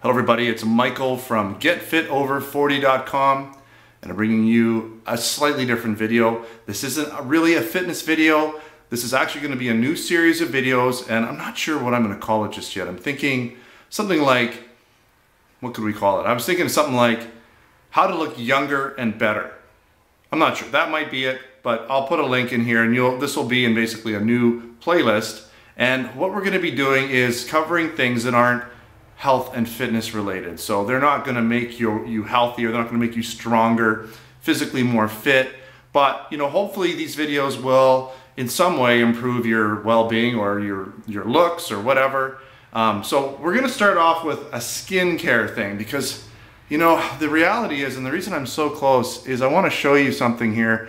Hello everybody, it's Michael from GetFitOver40.com and I'm bringing you a slightly different video. This isn't really a fitness video. This is actually going to be a new series of videos and I'm not sure what I'm going to call it just yet. I'm thinking something like, what could we call it? I was thinking something like how to look younger and better. I'm not sure, that might be it, but I'll put a link in here and this will be in basically a new playlist. And what we're going to be doing is covering things that aren't health and fitness related. So they're not going to make you healthier, they're not going to make you stronger, physically more fit, but hopefully these videos will in some way improve your well-being or your looks or whatever. So we're going to start off with a skincare thing because the reality is, and the reason I'm so close is I want to show you something here.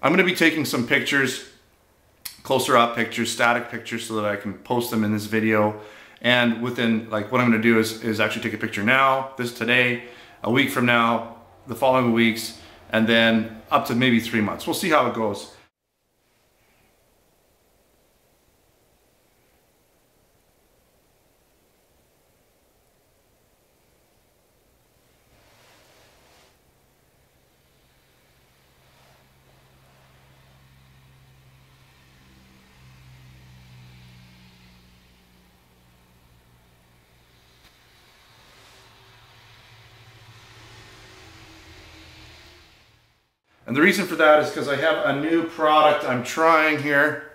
I'm going to be taking some pictures, closer up pictures, static pictures, so that I can post them in this video. And within, like, what I'm going to do is actually take a picture now, today, a week from now, the following weeks, and then up to maybe 3 months. We'll see how it goes. And the reason for that is because I have a new product I'm trying here,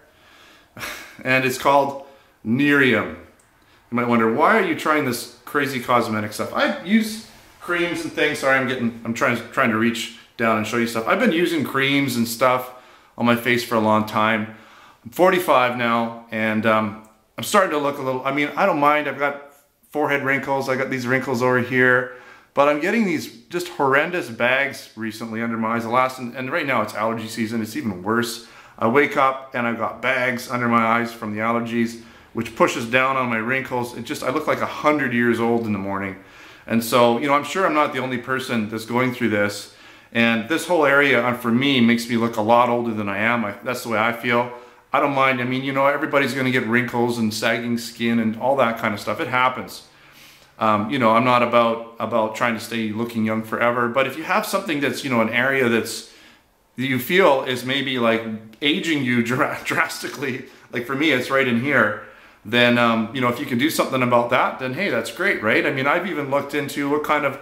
and it's called Nerium. You might wonder, why are you trying this crazy cosmetic stuff? I use creams and things. Sorry, I'm trying to reach down and show you stuff. I've been using creams and stuff on my face for a long time. I'm 45 now, and I'm starting to look a little, I don't mind. I've got forehead wrinkles. I got these wrinkles over here. But I'm getting these just horrendous bags recently under my eyes. And right now it's allergy season, it's even worse. I wake up and I've got bags under my eyes from the allergies, which pushes down on my wrinkles. I look like 100 years old in the morning. And so, I'm sure I'm not the only person that's going through this. And this whole area, for me, makes me look a lot older than I am. That's the way I feel. I don't mind. Everybody's gonna get wrinkles and sagging skin and all that kind of stuff. It happens. I'm not about trying to stay looking young forever, but if you have something that's, an area that you feel is maybe like aging you drastically, like for me, it's right in here, then, if you can do something about that, then hey, that's great, right? I've even looked into what kind of,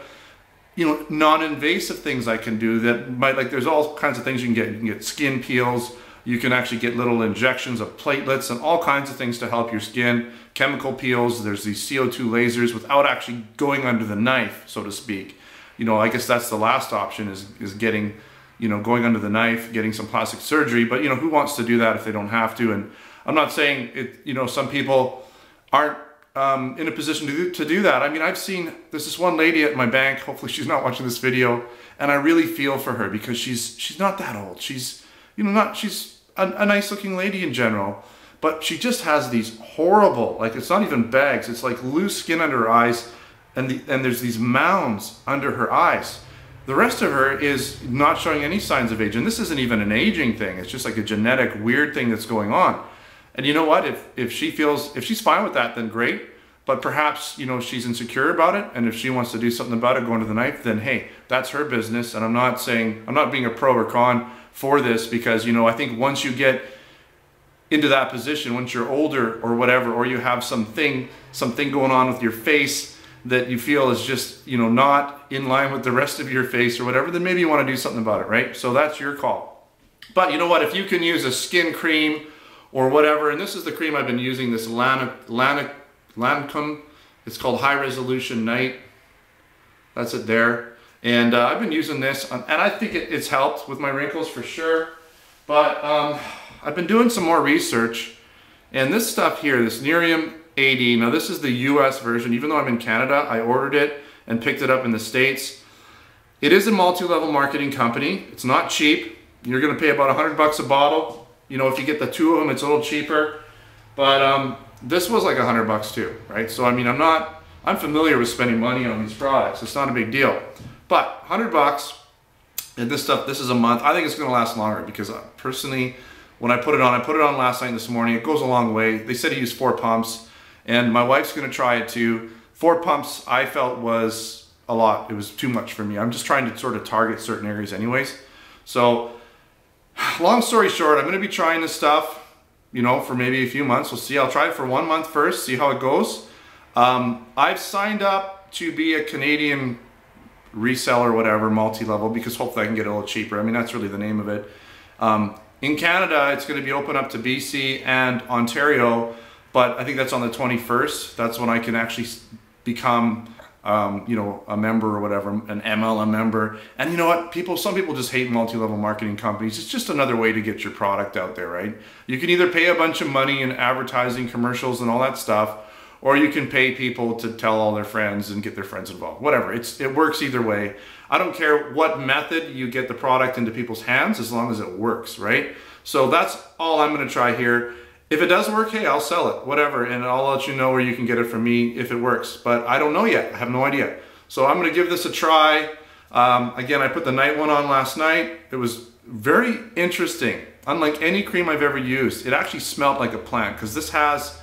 non-invasive things I can do that might, like, there's all kinds of things you can get. You can get skin peels. You can actually get little injections of platelets and all kinds of things to help your skin. Chemical peels, there's these CO2 lasers without actually going under the knife, so to speak. I guess that's the last option is getting, going under the knife, getting some plastic surgery. But, who wants to do that if they don't have to? And I'm not saying it, some people aren't in a position to do that. I've seen, there's this one lady at my bank, hopefully she's not watching this video, and I really feel for her because she's not that old. She's a nice looking lady in general, but she just has these horrible, like, it's not even bags, it's like loose skin under her eyes, and there's these mounds under her eyes. The rest of her is not showing any signs of age, and this isn't even an aging thing, it's just like a genetic weird thing that's going on. And you know what, if she's fine with that, then great, but perhaps, she's insecure about it, and if she wants to do something about it, go under the knife, then hey, that's her business. And I'm not being a pro or con for this, because I think once you get into that position, once you're older or whatever, or you have something going on with your face that you feel is just not in line with the rest of your face or whatever, then maybe you want to do something about it, right? So that's your call. But you know what, if you can use a skin cream or whatever, and this is the cream I've been using, this Lancome, it's called High Resolution Night, that's it there. And I've been using this, and I think it's helped with my wrinkles for sure. But I've been doing some more research, and this stuff here, this NeriumAD, now this is the US version. Even though I'm in Canada, I ordered it and picked it up in the States. It is a multi-level marketing company. It's not cheap. You're gonna pay about $100 a bottle. If you get the 2 of them, it's a little cheaper. But this was like $100 too, right? So I'm familiar with spending money on these products. It's not a big deal. But $100, and this is a month. I think it's gonna last longer because personally, when I put it on last night and this morning, it goes a long way. They said to use 4 pumps, and my wife's gonna try it too. 4 pumps I felt was a lot. It was too much for me. I'm just trying to sort of target certain areas anyways. So long story short, I'm going to be trying this stuff, you know, for maybe a few months. We'll see. I'll try it for 1 month first, see how it goes. I've signed up to be a Canadian reseller, whatever, multi-level, because hopefully I can get it a little cheaper. I mean, that's really the name of it. In Canada, it's going to be open up to BC and Ontario, but I think that's on the 21st. That's when I can actually become, you know, a member or whatever, an MLM member. And you know what? Some people just hate multi-level marketing companies. It's just another way to get your product out there, right? You can either pay a bunch of money in advertising, commercials, and all that stuff, or you can pay people to tell all their friends and get their friends involved. Whatever, it works either way. I don't care what method you get the product into people's hands, as long as it works, right? So that's all I'm gonna try here. If it does work, hey, I'll sell it, whatever, and I'll let you know where you can get it from me if it works. But I don't know yet, I have no idea. So I'm gonna give this a try. Again, I put the night one on last night. It was very interesting. Unlike any cream I've ever used, it actually smelled like a plant, because this has,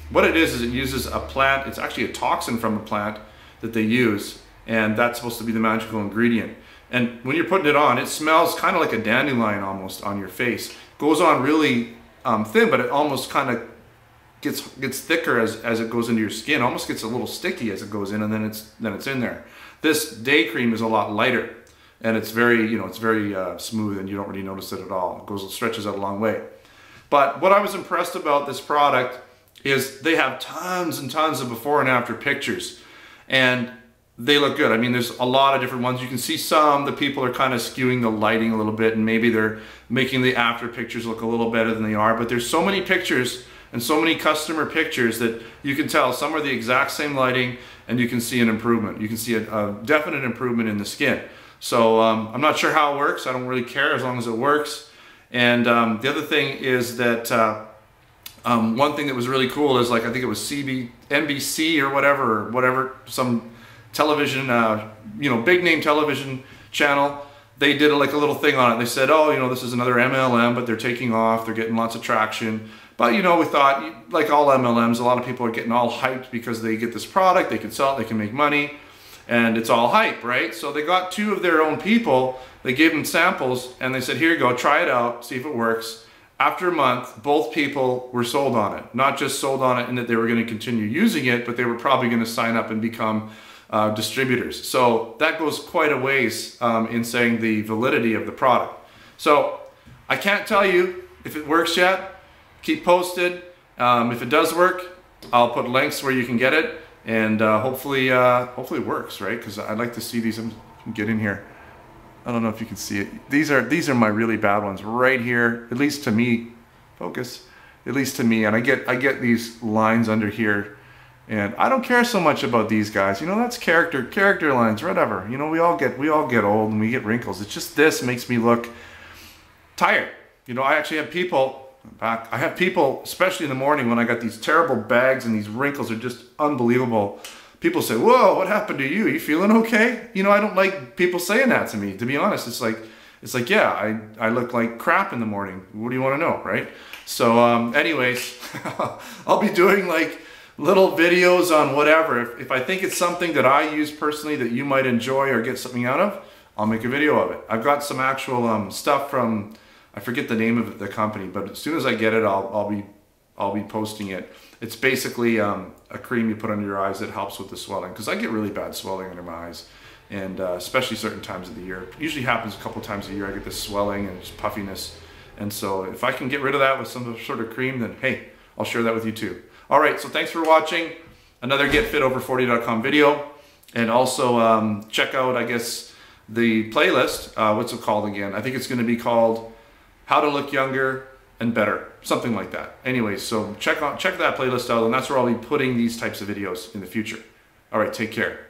what it is it uses a plant. It's actually a toxin from a plant that they use, and that's supposed to be the magical ingredient. And when you're putting it on, it smells kind of like a dandelion almost on your face. Goes on really thin, but it almost kind of gets thicker as it goes into your skin. Almost gets a little sticky as it goes in, and then it's in there. This day cream is a lot lighter, and it's very, you know, it's very smooth, and you don't really notice it at all. It stretches out a long way. But what I was impressed about this product is they have tons and tons of before and after pictures, and they look good. I mean, there's a lot of different ones. You can see the people are kind of skewing the lighting a little bit, and maybe they're making the after pictures look a little better than they are, but there's so many pictures and so many customer pictures that you can tell some are the exact same lighting, and you can see an improvement. You can see a definite improvement in the skin. So I'm not sure how it works. I don't really care as long as it works. And the other thing is that one thing that was really cool is, like, I think it was NBC or whatever, some television, you know, big name television channel. They did like a little thing on it. They said, oh, you know, this is another MLM, but they're taking off. They're getting lots of traction. But, you know, we thought, like all MLMs, a lot of people are getting all hyped because they get this product, they can sell it, they can make money, and it's all hype, right? So they got 2 of their own people. They gave them samples, and they said, here you go, try it out, see if it works. After a month, both people were sold on it. Not just sold on it in that they were going to continue using it, but they were probably going to sign up and become distributors. So that goes quite a ways in saying the validity of the product. So I can't tell you if it works yet. Keep posted. If it does work, I'll put links where you can get it, and hopefully it works, right? Because I'd like to see these. I'm get in here. I don't know if you can see it. These are my really bad ones right here. At least to me, focus. At least to me, and I get these lines under here. And I don't care so much about these guys. You know, that's character lines, whatever. You know, we all get old and we get wrinkles. It's just this makes me look tired. You know, I actually have people I have people, especially in the morning when I got these terrible bags and these wrinkles are just unbelievable. People say, whoa, what happened to you? Are you feeling okay? You know, I don't like people saying that to me, to be honest. It's like, yeah, I look like crap in the morning. What do you want to know, right? So anyways, I'll be doing like little videos on whatever. If I think it's something that I use personally that you might enjoy or get something out of, I'll make a video of it. I've got some actual stuff from, I forget the name of the company, but as soon as I get it, I'll be posting it. It's basically a cream you put under your eyes that helps with the swelling, because I get really bad swelling under my eyes, and especially certain times of the year. It usually happens a couple times a year. I get this swelling and just puffiness, and so if I can get rid of that with some sort of cream, then hey, I'll share that with you too. All right, so thanks for watching another GetFitOver40.com video, and also check out, I guess, the playlist. What's it called again? I think it's going to be called How to Look Younger and Better, something like that. Anyways, so check that playlist out, and that's where I'll be putting these types of videos in the future. All right, take care.